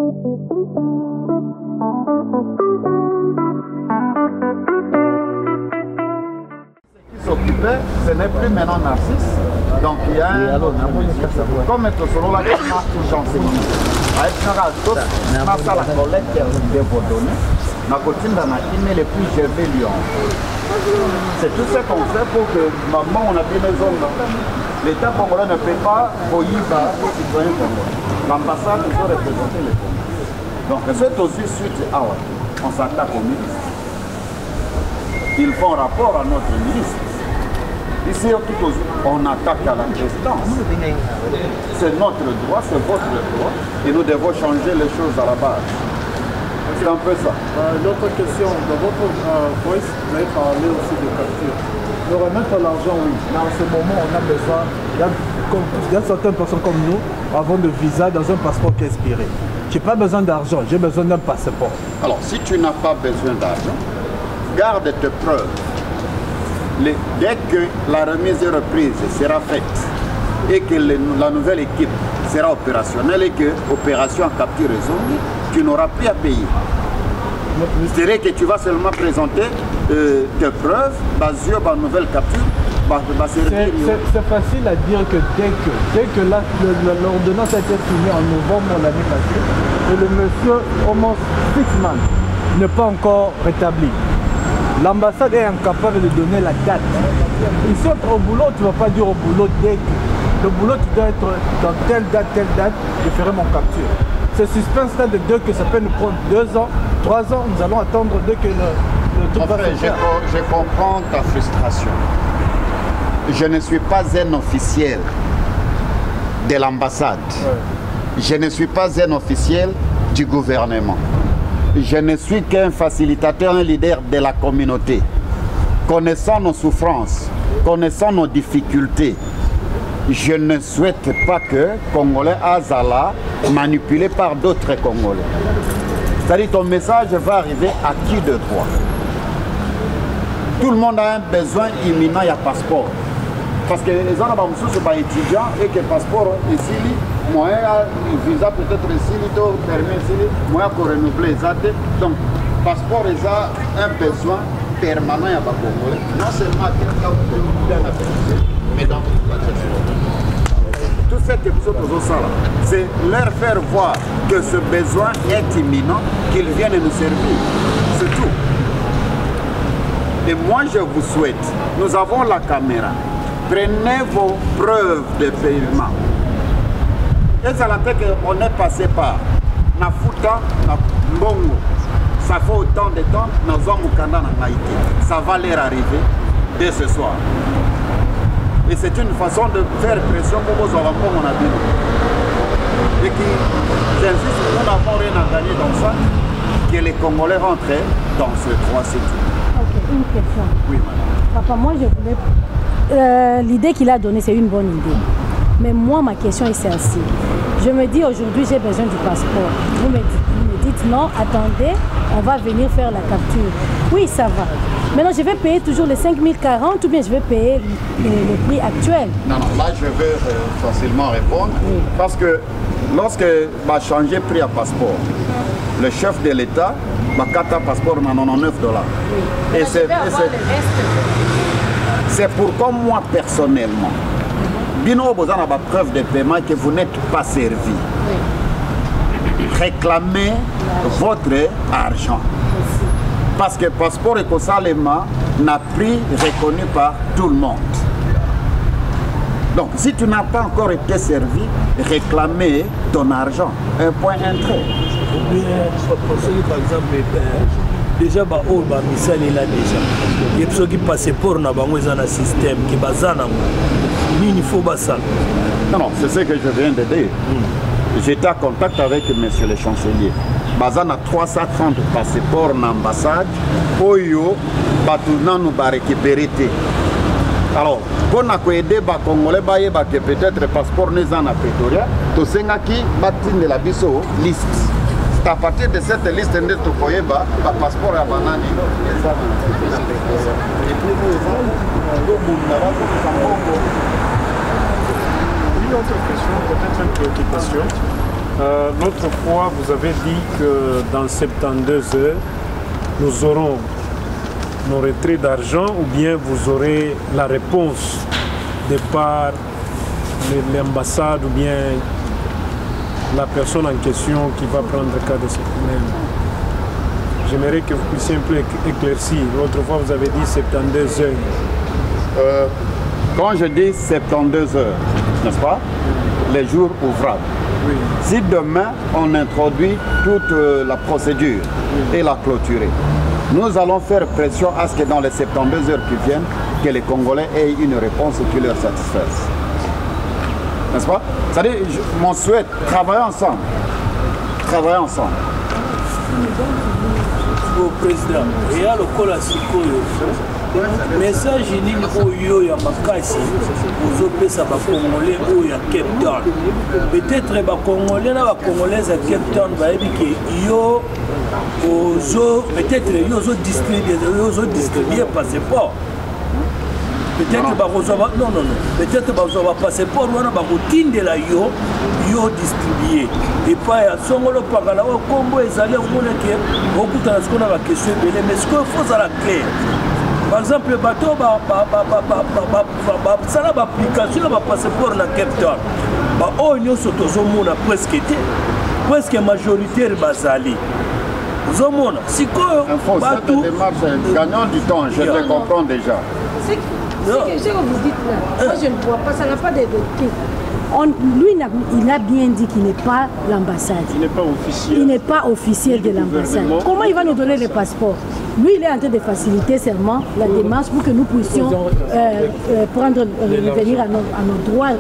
S'occuper, ce n'est plus maintenant Narcisse. Donc il y a un comme être selon la chancelier. Avec la collecte qui est donné, ma cotine dans la email les plus gervais Lyon. C'est tout ce qu'on fait pour que maman on a bien les zones. L'État congolais ne peut pas voyer les citoyens congolais. L'ambassade doit représenter les Congolais. Donc c'est aussi suite à on s'attaque au ministre. Ils font rapport à notre ministre. Ici, on attaque à la présidence. C'est notre droit, c'est votre droit. Et nous devons changer les choses à la base. C'est un peu ça. L'autre question, dans votre voice, vous avez parlé aussi de capture. De remettre l'argent, oui. Mais en ce moment, on a besoin, il y a certaines personnes comme nous, avons de visa dans un passeport qui est expiré. Je n'ai pas besoin d'argent, j'ai besoin d'un passeport. Alors, si tu n'as pas besoin d'argent, garde tes preuves. Dès que la remise et reprise sera faite et que la nouvelle équipe sera opérationnelle et que l'opération en capture est zone, tu n'auras plus à payer. C'est-à-dire que tu vas seulement présenter tes preuves basées sur la nouvelle capture. C'est facile à dire que dès que l'ordonnance a été signée en novembre l'année passée, et le monsieur Omos Fixman n'est pas encore rétabli. L'ambassade est incapable de donner la date. Ici au boulot, tu ne vas pas dire au boulot dès que le boulot tu dois être dans telle date, je ferai mon capture. Ce suspense-là de deux que ça peut nous prendre 2 ans, 3 ans, nous allons attendre dès que le truc va se faire. Je comprends ta frustration. Je ne suis pas un officiel de l'ambassade. Ouais. Je ne suis pas un officiel du gouvernement. Je ne suis qu'un facilitateur, un leader de la communauté. Connaissant nos souffrances, connaissant nos difficultés, je ne souhaite pas que Congolais Azala manipulé par d'autres Congolais. C'est-à-dire ton message va arriver à qui de droit. Tout le monde a un besoin imminent, il y a passeport. Parce que les gens sont pas étudiants et que le passeport ici, moi, le visa peut-être ici, le permis ici, moi, pour renouveler ça. Donc, passeport, il a un besoin permanent à Congolais. Non seulement à quelqu'un qui peut bien appeler, mais dans toute la question. Tout ce que nous faisons, c'est leur faire voir que ce besoin est imminent, qu'ils viennent nous servir. C'est tout. Et moi, je vous souhaite, nous avons la caméra. Prenez vos preuves de paiement. Et ça la fait qu'on est passé par Nafuta, Mbongo. Ça fait autant de temps, nous avons Mukanda en Haïti. Ça va leur arriver dès ce soir. Et c'est une façon de faire pression pour vos enfants, on a dit. Et qui, j'insiste, nous n'avons rien à gagner dans ça, que les Congolais rentrent dans ce droit citoyen. Ok, une question. Oui, madame. Papa, moi je voulais... l'idée qu'il a donnée, c'est une bonne idée. Mais moi, ma question est celle-ci. Je me dis aujourd'hui, j'ai besoin du passeport. Vous me dites non, attendez, on va venir faire la capture. Oui, ça va. Maintenant, je vais payer toujours les 5040 ou bien je vais payer le prix actuel? Non, là, je vais facilement répondre. Oui. Parce que lorsque va changer prix à passeport, le chef de l'État va carte à passeport à 99 $. Oui. Et c'est pour comme moi personnellement. Bino, vous avez la preuve de paiement que vous n'êtes pas servi. Oui. Réclamez votre argent. Parce que le passeport écosalema n'a prix reconnu par tout le monde. Donc, si tu n'as pas encore été servi, réclamez ton argent. Un point, un trait. Par exemple, déjà, Missal est là déjà. Il y a ceux qui passent pour nous, ils ont un système qui est basé dans il faut ça. Non, c'est ce que je viens de dire. J'étais en contact avec monsieur le chancelier. Bazana 330 passeports dans l'ambassade. Oyo, Batounan nous va récupérer. Alors, pour nous aider les Congolais, peut-être le passeport n'est pas en Pretoria. Tout ce qui est de la biso liste. C'est à partir de cette liste de tout le passeport à banane. Une autre question, peut-être une préoccupation. L'autre fois, vous avez dit que dans 72 heures, nous aurons nos retraits d'argent ou bien vous aurez la réponse de par l'ambassade ou bien la personne en question qui va prendre le cas de ce problème. J'aimerais que vous puissiez un peu éclaircir. L'autre fois, vous avez dit 72 heures. Quand je dis 72 heures, n'est-ce pas? Les jours ouvrables. Oui. Si demain, on introduit toute la procédure et la clôturer, nous allons faire pression à ce que dans les 72 heures qui viennent, que les Congolais aient une réponse qui leur satisfasse. N'est-ce pas? C'est-à-dire, mon souhait, travailler ensemble. Travailler ensemble. Au président, et à l'école à Sikoyo, message nini oyo ya makasi ozopesa bakongolais oyo ya Cape Town. Peut-être bakongolais na bakongolaises ya Cape Town bayebi ke yo peut-être yo distribuer passeport. Peut-être bakozwa non, peut-être bakozwa passeport wana bakotindela yo distribuer. Et pas ya songolo pakala o kombo ezali ngona ke okutana sikona ba question belé, mais ce qu'il faut à la clair. Par exemple, le bateau ça a l'application de passeport dans Cape Town. On a presque majoritaire basali. Si cette démarche, gagnant du temps, je te comprends déjà. Ce que vous dites là, moi je ne vois pas, ça n'a pas de doctrine. Lui, il a bien dit qu'il n'est pas l'ambassade. Il n'est pas officiel. Il n'est pas officiel de l'ambassade. Comment il va nous donner le passeport? Lui, il est en train de faciliter seulement la démarche pour que nous puissions venir à nos droits.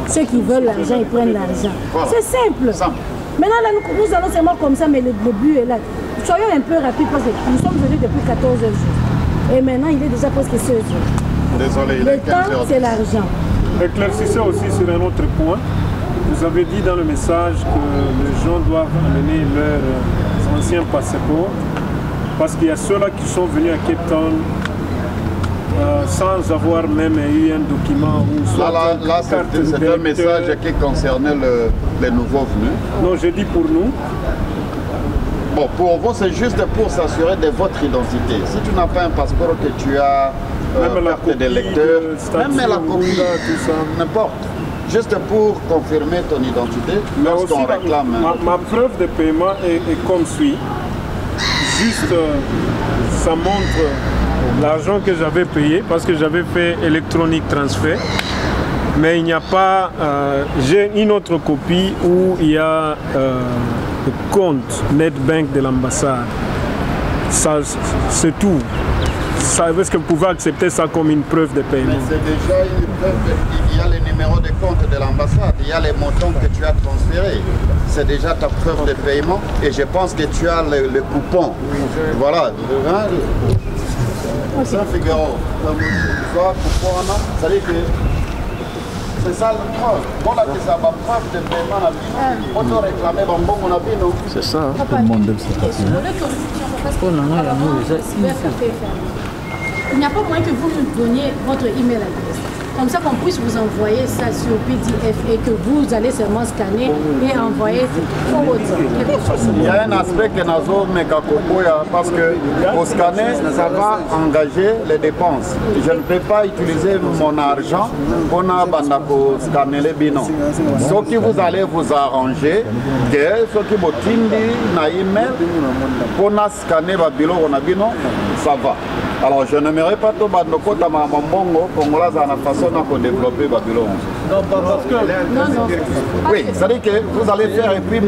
Ceux qui veulent l'argent, ils prennent l'argent. C'est simple. Maintenant, là, nous allons seulement comme ça, mais le but est là. Soyons un peu rapides parce que nous sommes venus depuis 14 jours. Et maintenant, il est déjà presque 16 jours. Désolé, le temps, c'est l'argent. Éclaircissez aussi sur un autre point. Vous avez dit dans le message que les gens doivent amener leurs anciens passeports parce qu'il y a ceux-là qui sont venus à Cape Town sans avoir même eu un document ou soit là c'est un message qui concernait les nouveaux venus. Non, je dis pour nous. Bon, pour vous, c'est juste pour s'assurer de votre identité. Si tu n'as pas un passeport que tu as même la copie des lecteurs, même la copie, n'importe. Juste pour confirmer ton identité, lorsqu'on réclame. Ma preuve de paiement est comme suit. Juste, ça montre l'argent que j'avais payé parce que j'avais fait électronique transfert. Mais il n'y a pas. J'ai une autre copie où il y a le compte NetBank de l'ambassade. Ça, c'est tout. Est-ce que vous pouvez accepter ça comme une preuve de paiement? Mais c'est déjà une preuve. Il y a le numéro de compte de l'ambassade, il y a les montants que tu as transférés. C'est déjà ta preuve de paiement et je pense que tu as le coupon. Voilà. Ça, Figaro. Ça veut dire que c'est ça la preuve. Voilà que ça va preuve de paiement à vie. On doit réclamer bon on a vu non. C'est ça, tout le monde aime cette affaire. Il n'y a pas moyen que vous nous donniez votre email adresse. Comme ça qu'on puisse vous envoyer ça sur PDF et que vous allez seulement scanner et envoyer forward. Il y a un aspect que nous avons parce que au scanner, ça va engager les dépenses. Je ne peux pas utiliser mon argent pour scanner les binômes. Ce qui vous allez vous arranger, ce qui vous tindi na email pour scanner les binômes, ça va. Alors je n'aimerais pas tout bandoko ta mamambongo congolais à la façon de développer Babylone. Non, parce que... Non. Oui, ça dit que vous allez faire et puis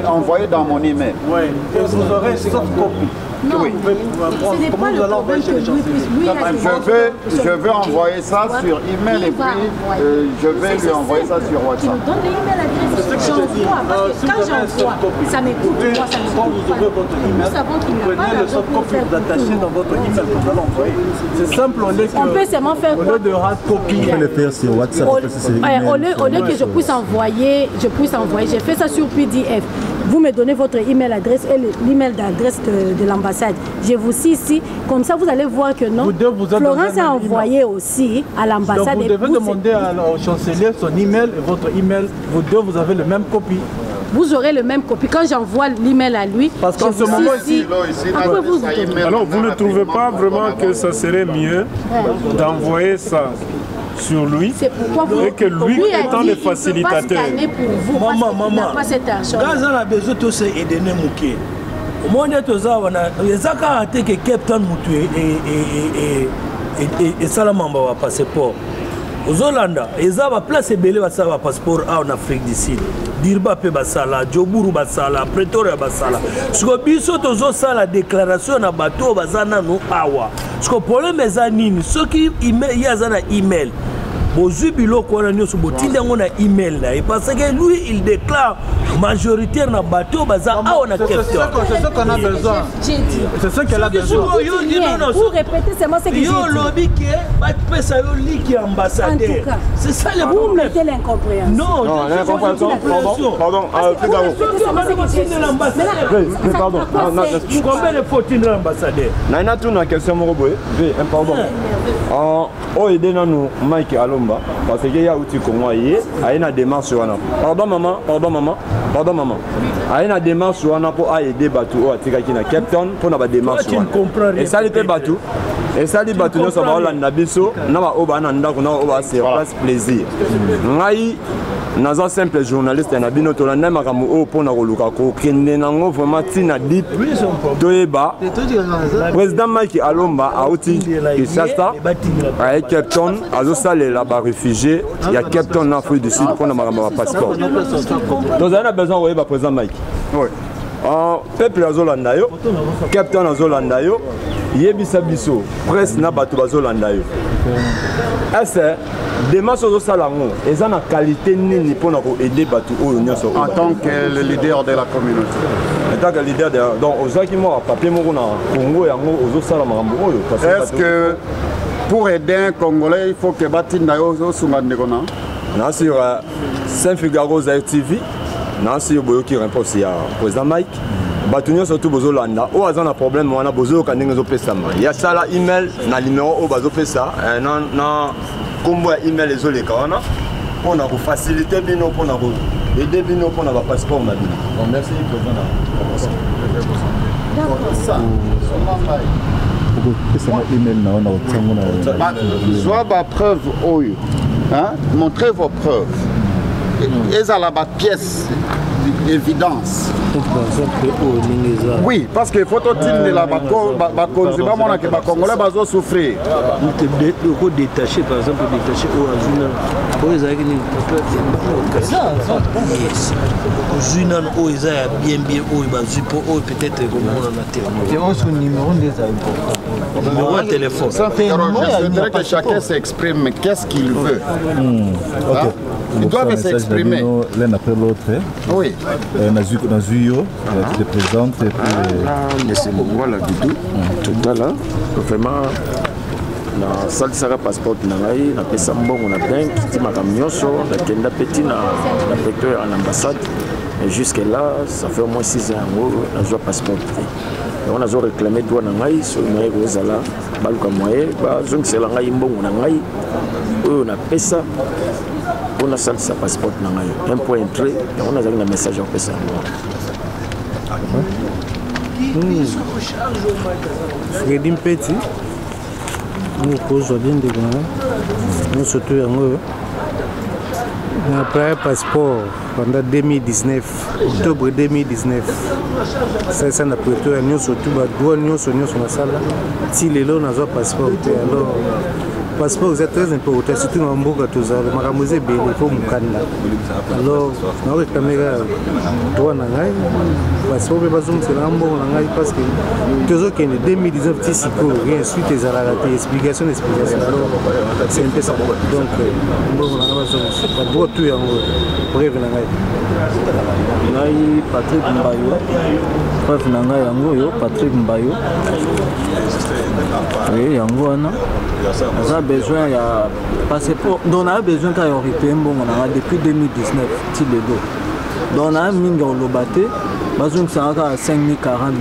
envoyer dans mon email. Oui, et vous aurez une soft copie. Non, oui. Ce n'est pas le problème que je veux envoyer ça sur email et puis je vais lui envoyer ça sur WhatsApp. Tu me donnes l'email adresse, j'envoie. Parce que quand j'envoie, ça m'écoute, moi ça me Quand vous ouvrez votre email, prenez le soft copie, vous attachez dans votre email que vous allez envoyer. C'est simple, on peut seulement faire au lieu de hard copy. On peut le faire sur WhatsApp. Au lieu que je puisse envoyer, j'ai fait ça sur PDF. Vous me donnez votre email adresse et l'email d'adresse de l'ambassade. Je vous cite ici, comme ça vous allez voir que non. Florence a envoyé aussi à l'ambassade. Vous devez demander au chancelier son email et votre email. Vous deux, vous avez le même copie. vous aurez le même copie. Quand j'envoie l'email à lui, parce qu'en ce moment ici, après vous donnez. Alors vous ne trouvez pas vraiment que ça serait mieux d'envoyer ça sur lui et que lui étant le facilitateur. Maman, quand on a besoin de se aider, au moins les accords que Captain Moutou et Salamamba va passeport. Aux Hollanda, ils ont place belé va passeport en Afrique du Sud. Dirba pe basala, Djoburu basala, Pretoria basala. Ce que biso tozo ça la déclaration na bateau bazana no awa. Ce que problème ezanini, ceux qui email yazana email. Bozu biloko wana nyoso botinda ngona email na parce que lui il déclare majoritaire na bateau baza awa na Cape Town. C'est ce qu'on a besoin. C'est ce qu'elle a besoin. Vous répétez seulement ce que j'ai dit. Yo lobby qui est ça yo liki ambassadeur. C'est ça le vous problème. mettez l'incompréhension. Non, l'incompréhension. Pardon. Pardon. Combien de faut-il de l'ambassadeur? Naina tout na question moko boye. Pardon. Oh aider nous Mike Alomba parce que ya outil comme yé aina démarche wana. Pardon maman. Aina démarche wana pour aider batu o atika ki na Cape Town pour na ba démarche wana. Et ça les batu. Et ça les batu no ça va Hollande biso na ba oba na ndako na oba c'est place plaisir. Ngai naza simple journaliste na bino to landa makambo o pona koluka ko kende nango vraiment tina deep toyeba président Mike Alomba auti Kinshasa à Cape Town azo salela ba réfugié il y a Cape Town en Afrique du Sud pona makambo passeport donc on a besoin de ba président Mike oui peuple azolanda yo Cape Town azolanda yo yebisa biso presse na bato bazolanda yo ese démarche aux salons et ça na qualité nini pour aider bateau au nyonso en tant que le leader de la communauté. En tant que leader de donc aux qui moi papier mon na Congo yango aux salons mambo est-ce que pour aider un Congolais il faut que batinda yo sumande kona na sur Saint-Figaro TV na sur boyo qui réponse ya président Mike batunyo surtout bozolanda o azana problème wana bozo kanenge zo pesa ma ya sala email na numéro o bazo pesa na kombo ya email ezoleka wana mpona kofacilite bino mpona koede bino mpona bapasseport na bino. Merci président. Soit ma preuve oyo, montrez vos preuves. Et à la pièce d'évidence. Oui, parce que faut que la Congolais va souffrir. Détaché, par exemple, détaché au Azunan, peut-être numéro de téléphone. Je voudrais que chacun s'exprime, mais qu'est-ce qu'il veut. Ils doivent s'exprimer. L'un après l'autre. Oui. Nazuyo, tu te présentes. Monsieur Bongo, la vidéo. Tout à l'heure. Vraiment, na salisaka passeport na ngai na pesa mbongo na bank timaka nyonso na kenda petit na prêteur à l'ambassade et jusque là ça fait au moins 6 ans na joie passeport et on a zo réclamé droit na ngai sur moyen kozala baluka moyen ba zongisela ngai mbongo na ngai oyo na pesa on a salisa passeport na ngai un point entrée et on a zaki na message en pesa Freddy Mpeti nous posons bien des gars nous surtout on a pris un passeport pendant 2019 octobre 2019 ça n'a pas été nous surtout droit nous sur la salle si les lots n'ont pas passeport alors passeport c'est très important surtout en Mboka tous les maramosé belé faut mukanda alors on réclamer droit na ngai passeport mais bazum c'est là Mboka na ngai parce que toujours que 2019 petit siko rien suite des raté explication alors c'est un peu ça donc Mboka na ngai c'est droit tout yango bref na ngai Patrick Mbayo bref na ngai yango yo Patrick Mbayo oui yango wana on a besoin de passeport. Donc on a besoin d'un européen depuis 2019. Donc on a mis dans le bâté, on a 5040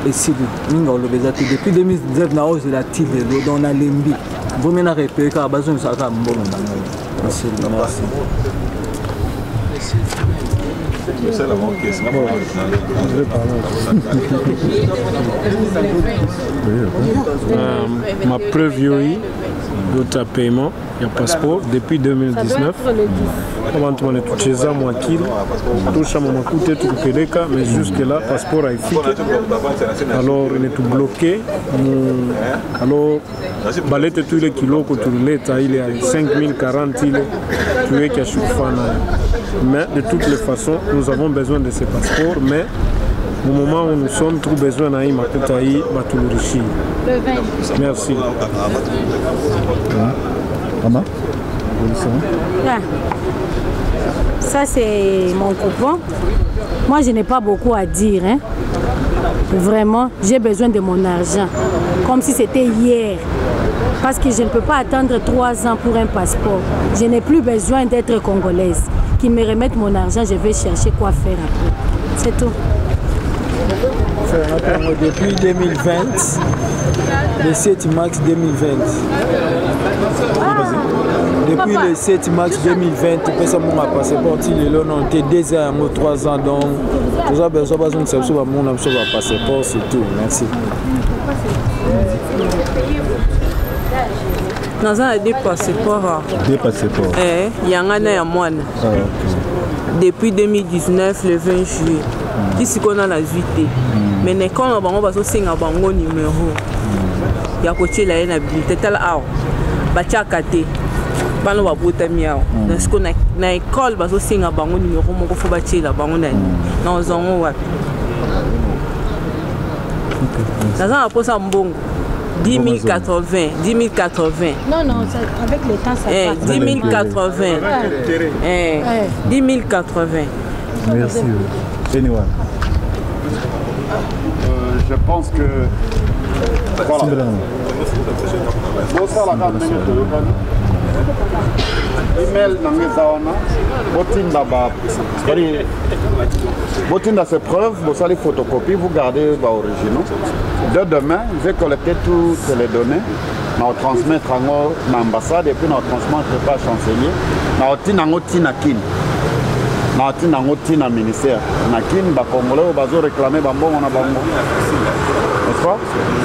et si depuis 2019 on a la tille de l'eau, on a l'embi. Vous m'avez répété que besoin de ça. Merci. Ma preuve yoi d'autres paiement, il y a passeport depuis 2019. Avant tout le monde est chez moi qui touche à mon coûté tout peleka, mais jusque là passeport a été. Alors il est tout bloqué. Alors balette tous les kilos que tu l'as, il est à 5040 il est tué qui a choufana. Mais de toutes les façons, nous avons besoin de ces passeports, mais au moment où nous sommes, tout besoin d'aïe Makoutaï, Matoulourichi. Merci. Maman? Ça, c'est mon copain. Moi, je n'ai pas beaucoup à dire. Hein. Vraiment, j'ai besoin de mon argent. Comme si c'était hier. Parce que je ne peux pas attendre 3 ans pour un passeport. Je n'ai plus besoin d'être congolaise. Qu'ils me remettent mon argent, je vais chercher quoi faire après. C'est tout. Depuis 2020, le 7 mars 2020. Depuis le 7 mars 2020, après ça, mon passeport, il est là, on était 2 ans, 3 ans, donc nous avons besoin de mon passeport, c'est tout. Merci. Nous avons des passeports. Des passeports. Il y en a un mois. Depuis 2019, le 20 juillet. Ici, on a la juillet. Mais quand on va faire un numéro, il y a côté là, il y a un peu bana wa bota miao na siko na école bazo singa bango numéro moko fo bachela bango na na zongo wapi ça posa mbongo 10 080 non avec le temps ça passe 10 080 10 080 merci anyone je pense que voilà bon ça la carte email nangezaona botinda ces preuves, vous allez photocopie, vous gardez vos originaux. De demain, je vais collecter toutes les données, nous transmettre à l'ambassade et puis nous transmettre à chancelier. Nous avons ministère. Nous avons réclamé bango. N'est-ce pas?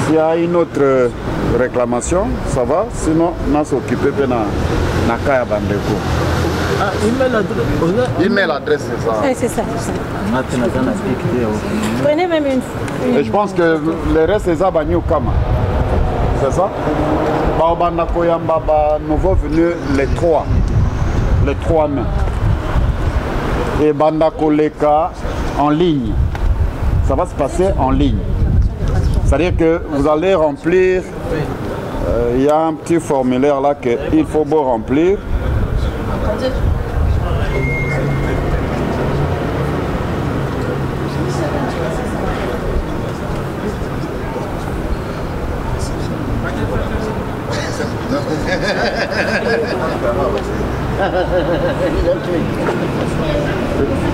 S'il y a une autre réclamation, ça va. Sinon, on va s'occuper de la Kaya Bandeko. Email adresse, c'est ça. Oui, c'est ça. Prenez même une. Et je pense que le reste, c'est ça, Kama. C'est ça? Nouveau venu les 3 mai. Et Bandako Leka en ligne. Ça va se passer en ligne. C'est-à-dire que vous allez remplir, il y a un petit formulaire là qu'il faut beau remplir.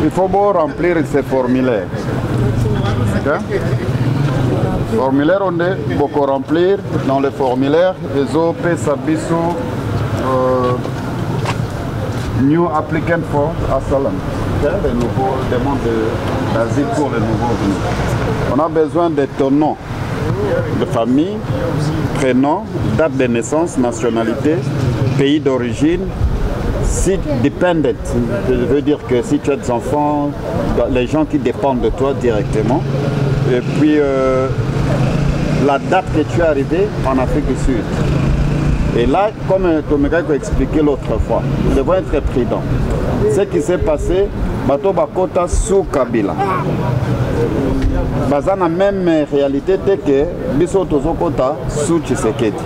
Il faut beau remplir ces formulaires. Okay? Formulaire, on est beaucoup remplir dans le formulaire. Les OP Sabiso New Applicant for Asylum. Okay? Les nouveaux demandes d'asile pour les nouveaux venus. On a besoin de ton nom de famille, prénom, date de naissance, nationalité, pays d'origine. Si dependent, je veux dire que si tu as des enfants, les gens qui dépendent de toi directement, et puis la date que tu es arrivé en Afrique du Sud. Et là, comme Tomega a expliqué l'autre fois, nous devons être prudents. Ce qui s'est passé, Bato Bakota sous Kabila. Dans la même réalité, c'est que Biso Tozokota sous Tshisekedi.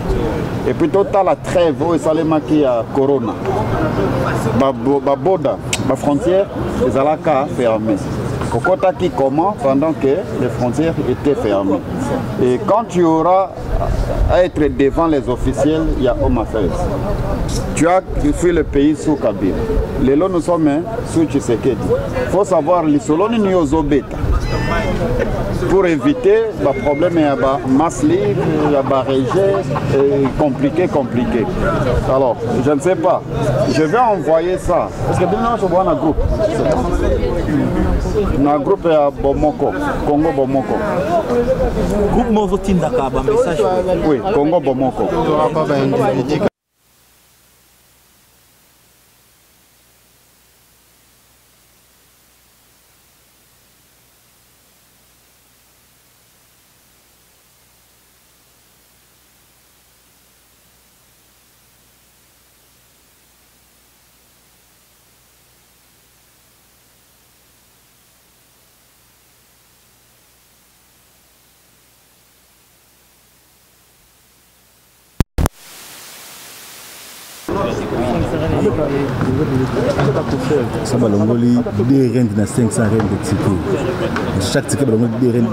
Et puis total la trêve, et Salema qui a Corona. Baboda, la frontière, les alaka fermées. Kokota qui commence pendant que les frontières étaient fermées. Et quand tu auras à être devant les officiels, il y a Home Affairs. Tu as fui le pays sous Kabila. Les lots nous sommes sous Tshisekedi. Il faut savoir les soloni ni ozobeta. Pour éviter le problème, il y a masse libre, il y a rejet, compliqué. Alors, je ne sais pas. Je vais envoyer ça. Parce que maintenant, je vois un groupe. Un groupe à Bomoko, Congo Bomoko. Groupe Movotin Dakar, message. Oui, Congo Bomoko. Ça va l'ongoli 2 rentes dans 500 rentes de ticket. Chaque ticket va l'ongoli 2 rentes.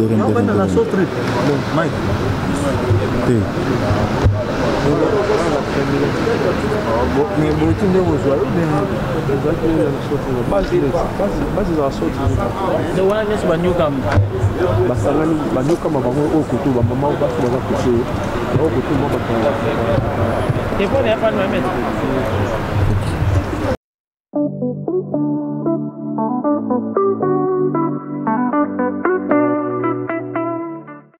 Thank you.